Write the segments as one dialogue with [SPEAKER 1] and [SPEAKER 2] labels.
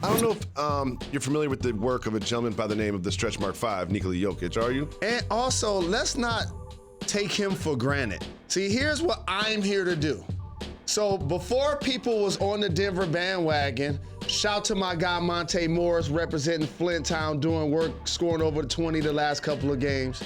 [SPEAKER 1] I don't know if you're familiar with the work of a gentleman by the name of the Stretch Mark 5, Nikola Jokic, are you?
[SPEAKER 2] And also, let's not take him for granted. See, here's what I'm here to do. So before people was on the Denver bandwagon, shout to my guy Monte Morris representing Flint Town, doing work, scoring over 20 the last couple of games.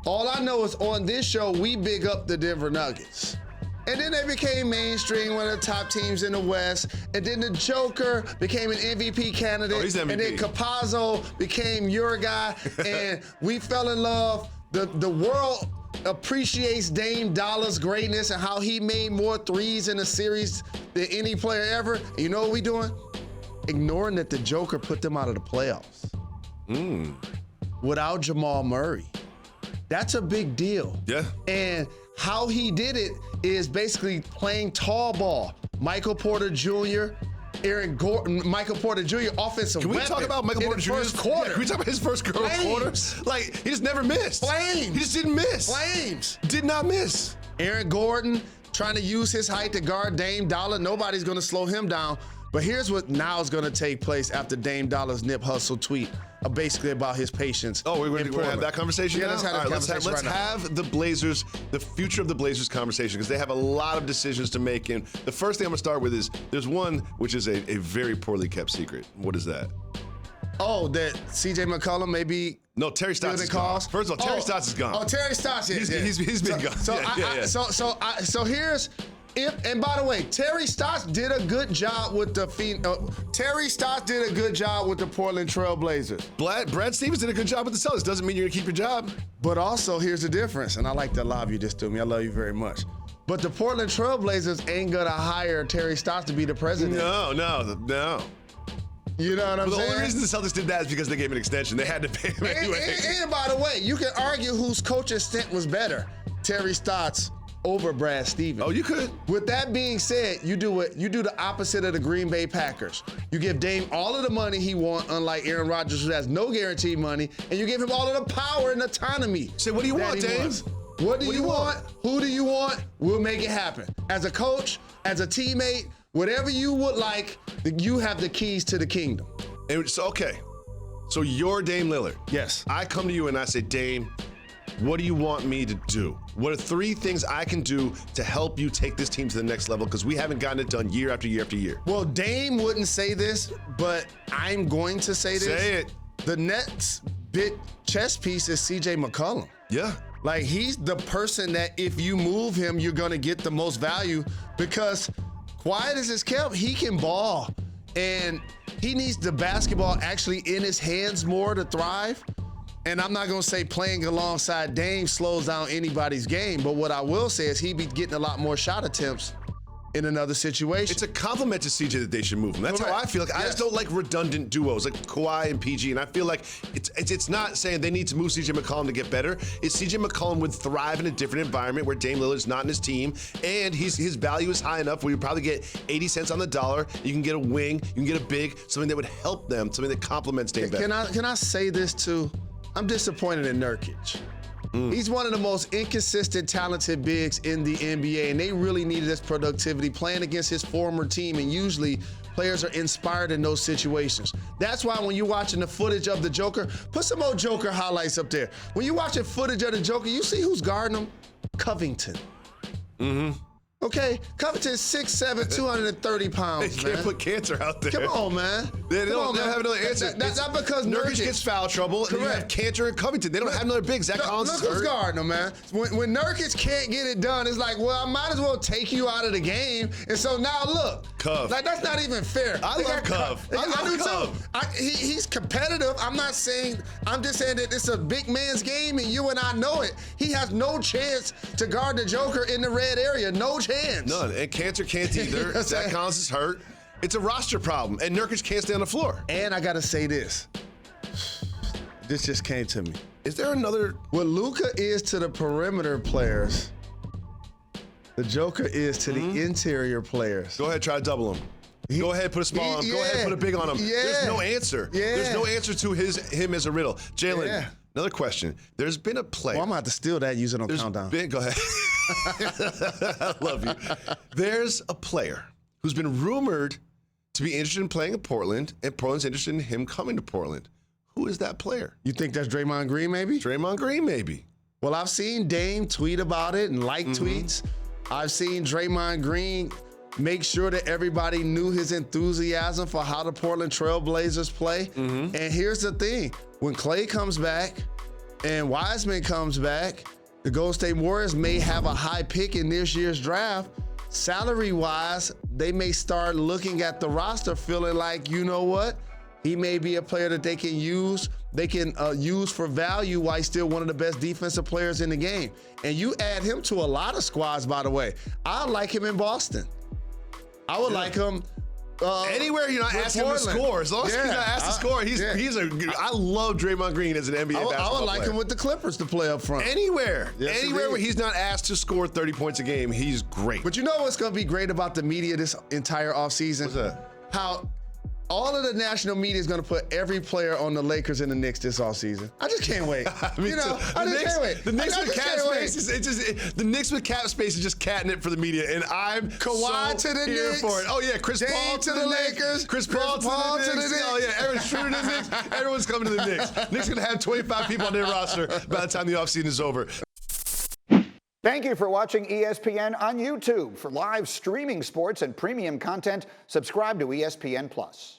[SPEAKER 2] All I know is on this show, we big up the Denver Nuggets. And then they became mainstream, one of the top teams in the West. And then the Joker became an MVP candidate.
[SPEAKER 1] Oh, he's MVP.
[SPEAKER 2] And then Campazzo became your guy. And we fell in love. The world appreciates Dame Dolla's greatness and how he made more threes in a series than any player ever. And you know what we doing? Ignoring that the Joker put them out of the playoffs. Without Jamal Murray. That's a big deal.
[SPEAKER 1] Yeah.
[SPEAKER 2] And how he did it is basically playing tall ball. Michael Porter Jr., Aaron Gordon, Michael Porter Jr., offensive
[SPEAKER 1] Can we
[SPEAKER 2] weapon
[SPEAKER 1] talk about Michael Porter Jr.'s
[SPEAKER 2] first quarter?
[SPEAKER 1] Yeah, can we talk about his first quarter?
[SPEAKER 2] Flames.
[SPEAKER 1] Like, he just never missed.
[SPEAKER 2] Flames.
[SPEAKER 1] He just didn't miss.
[SPEAKER 2] Flames.
[SPEAKER 1] Did not miss.
[SPEAKER 2] Aaron Gordon trying to use his height to guard Dame Dollar. Nobody's going to slow him down. But here's what now is going to take place after Dame Dollar's nip hustle tweet, basically about his patience.
[SPEAKER 1] Oh, we're going to have that conversation
[SPEAKER 2] Yeah,
[SPEAKER 1] now?
[SPEAKER 2] let's have that conversation
[SPEAKER 1] Let's
[SPEAKER 2] right now.
[SPEAKER 1] have the Blazers, the future of the Blazers conversation, because they have a lot of decisions to make. And the first thing I'm going to start with is there's one which is a very poorly kept secret. What is that?
[SPEAKER 2] Oh, that C.J. McCollum may be
[SPEAKER 1] No, Terry Stotts is gone.
[SPEAKER 2] calls.
[SPEAKER 1] First of all, Terry Stotts is gone.
[SPEAKER 2] Oh, Terry Stotts, yeah.
[SPEAKER 1] He's been gone.
[SPEAKER 2] So here's and by the way, Terry Stotts did a good job with the Portland Trail Blazers.
[SPEAKER 1] Brad Stevens did a good job with the Celtics. Doesn't mean you're gonna keep your job.
[SPEAKER 2] But also, here's the difference, and I like to lob you this to me. I love you very much. But the Portland Trail Blazers ain't gonna hire Terry Stotts to be the president.
[SPEAKER 1] No.
[SPEAKER 2] You know what I'm
[SPEAKER 1] The
[SPEAKER 2] saying?
[SPEAKER 1] only reason the Celtics did that is because they gave him an extension. They had to pay him anyway.
[SPEAKER 2] And by the way, you can argue whose coaching stint was better, Terry Stotts over Brad Stevens.
[SPEAKER 1] Oh, you could.
[SPEAKER 2] With that being said, you do the opposite of the Green Bay Packers. You give Dame all of the money he wants, unlike Aaron Rodgers, who has no guaranteed money, and you give him all of the power and autonomy.
[SPEAKER 1] So what do you want, Dame?
[SPEAKER 2] What do you want? Who do you want? We'll make it happen. As a coach, as a teammate, whatever you would like, you have the keys to the kingdom.
[SPEAKER 1] And so you're Dame Lillard.
[SPEAKER 2] Yes.
[SPEAKER 1] I come to you and I say, Dame, what do you want me to do? What are 3 things I can do to help you take this team to the next level? Because we haven't gotten it done year after year after year.
[SPEAKER 2] Well, Dame wouldn't say this, but I'm going to say this.
[SPEAKER 1] Say it.
[SPEAKER 2] The next big chess piece is C.J. McCollum.
[SPEAKER 1] Yeah.
[SPEAKER 2] Like, he's the person that if you move him, you're going to get the most value because quiet as it's kept, he can ball. And he needs the basketball actually in his hands more to thrive. And I'm not going to say playing alongside Dame slows down anybody's game, but what I will say is he be getting a lot more shot attempts in another situation.
[SPEAKER 1] It's a compliment to CJ that they should move him. That's
[SPEAKER 2] Correct.
[SPEAKER 1] how I feel. Like, I just don't like redundant duos like Kawhi and PG. And I feel like it's not saying they need to move CJ McCollum to get better. It's CJ McCollum would thrive in a different environment where Dame Lillard's not in his team, and his value is high enough where you probably get 80 cents on the dollar. You can get a wing, you can get a big, something that would help them, something that complements Dame better.
[SPEAKER 2] Can I say this too? I'm disappointed in Nurkic. He's one of the most inconsistent, talented bigs in the NBA, and they really needed this productivity playing against his former team, and usually players are inspired in those situations. That's why when you're watching the footage of the Joker, put some old Joker highlights up there. When you're watching footage of the Joker, you see who's guarding him? Covington. Okay, Covington's 6'7", 230 pounds,
[SPEAKER 1] They
[SPEAKER 2] man.
[SPEAKER 1] can't put Cancer out there.
[SPEAKER 2] Come on, man.
[SPEAKER 1] They don't have another answer.
[SPEAKER 2] That's not because
[SPEAKER 1] Nurkic gets foul trouble, and you have Cantor and Covington. They don't have another big. Zach Collins is
[SPEAKER 2] Look who's
[SPEAKER 1] hurt.
[SPEAKER 2] guarding him, man. When Nurkic can't get it done, it's like, well, I might as well take you out of the game. And so now look.
[SPEAKER 1] Cov.
[SPEAKER 2] Like, that's not even fair.
[SPEAKER 1] I love Cov.
[SPEAKER 2] I do
[SPEAKER 1] Cov.
[SPEAKER 2] too. He's competitive. I'm just saying that it's a big man's game, and you and I know it. He has no chance to guard the Joker in the red area. No chance.
[SPEAKER 1] None. And Cantor can't either. Zach Collins is hurt. It's a roster problem, and Nurkic can't stay on the floor.
[SPEAKER 2] And I gotta say this. This just came to me.
[SPEAKER 1] Is there another?
[SPEAKER 2] What Luka is to the perimeter players, the Joker is to the interior players.
[SPEAKER 1] Go ahead, try to double him. Go ahead, put a small on him. Go ahead, put a big on him.
[SPEAKER 2] Yeah.
[SPEAKER 1] There's no answer.
[SPEAKER 2] Yeah.
[SPEAKER 1] There's no answer to him as a riddle. Jalen,
[SPEAKER 2] Yeah.
[SPEAKER 1] another question. There's been a player.
[SPEAKER 2] Well, I'm gonna have to steal that using on countdown.
[SPEAKER 1] Go ahead. I love you. There's a player who's been rumored to be interested in playing in Portland, and Portland's interested in him coming to Portland. Who is that player?
[SPEAKER 2] You think that's Draymond Green, maybe?
[SPEAKER 1] Draymond Green, maybe.
[SPEAKER 2] Well, I've seen Dame tweet about it and like tweets. I've seen Draymond Green make sure that everybody knew his enthusiasm for how the Portland Trail Blazers play. And here's the thing. When Klay comes back and Wiseman comes back, the Golden State Warriors may have a high pick in this year's draft. Salary-wise, they may start looking at the roster feeling like, you know what? He may be a player that they can use. They can use for value while he's still one of the best defensive players in the game. And you add him to a lot of squads, by the way. I like him in Boston. I would like him
[SPEAKER 1] anywhere you're not
[SPEAKER 2] with
[SPEAKER 1] asking him to
[SPEAKER 2] Portland.
[SPEAKER 1] score. As long as he's not asked to score, he's a. I love Draymond Green as an NBA basketball player.
[SPEAKER 2] I would like him with the Clippers to play up front.
[SPEAKER 1] Anywhere
[SPEAKER 2] Yes,
[SPEAKER 1] where
[SPEAKER 2] indeed.
[SPEAKER 1] he's not asked to score 30 points a game, he's great.
[SPEAKER 2] But you know what's going to be great about the media this entire offseason?
[SPEAKER 1] What's that?
[SPEAKER 2] How all of the national media is going to put every player on the Lakers and the Knicks this offseason. I just can't wait.
[SPEAKER 1] Me
[SPEAKER 2] you know,
[SPEAKER 1] too.
[SPEAKER 2] I just can't wait.
[SPEAKER 1] The Knicks
[SPEAKER 2] I
[SPEAKER 1] with
[SPEAKER 2] just
[SPEAKER 1] cap
[SPEAKER 2] can't wait.
[SPEAKER 1] space the Knicks with cap space is just catnip for the media, and I'm
[SPEAKER 2] Kawhi
[SPEAKER 1] so
[SPEAKER 2] to the
[SPEAKER 1] here
[SPEAKER 2] Knicks.
[SPEAKER 1] for it. Oh yeah, Chris
[SPEAKER 2] Dame
[SPEAKER 1] Paul
[SPEAKER 2] to the Lakers.
[SPEAKER 1] Chris Paul to the Knicks. Oh yeah, Aaron Schroeder to the Knicks. Everyone's coming to the Knicks. Knicks gonna have 25 people on their roster by the time the offseason is over.
[SPEAKER 3] Thank you for watching ESPN on YouTube. For live streaming sports and premium content, subscribe to ESPN+.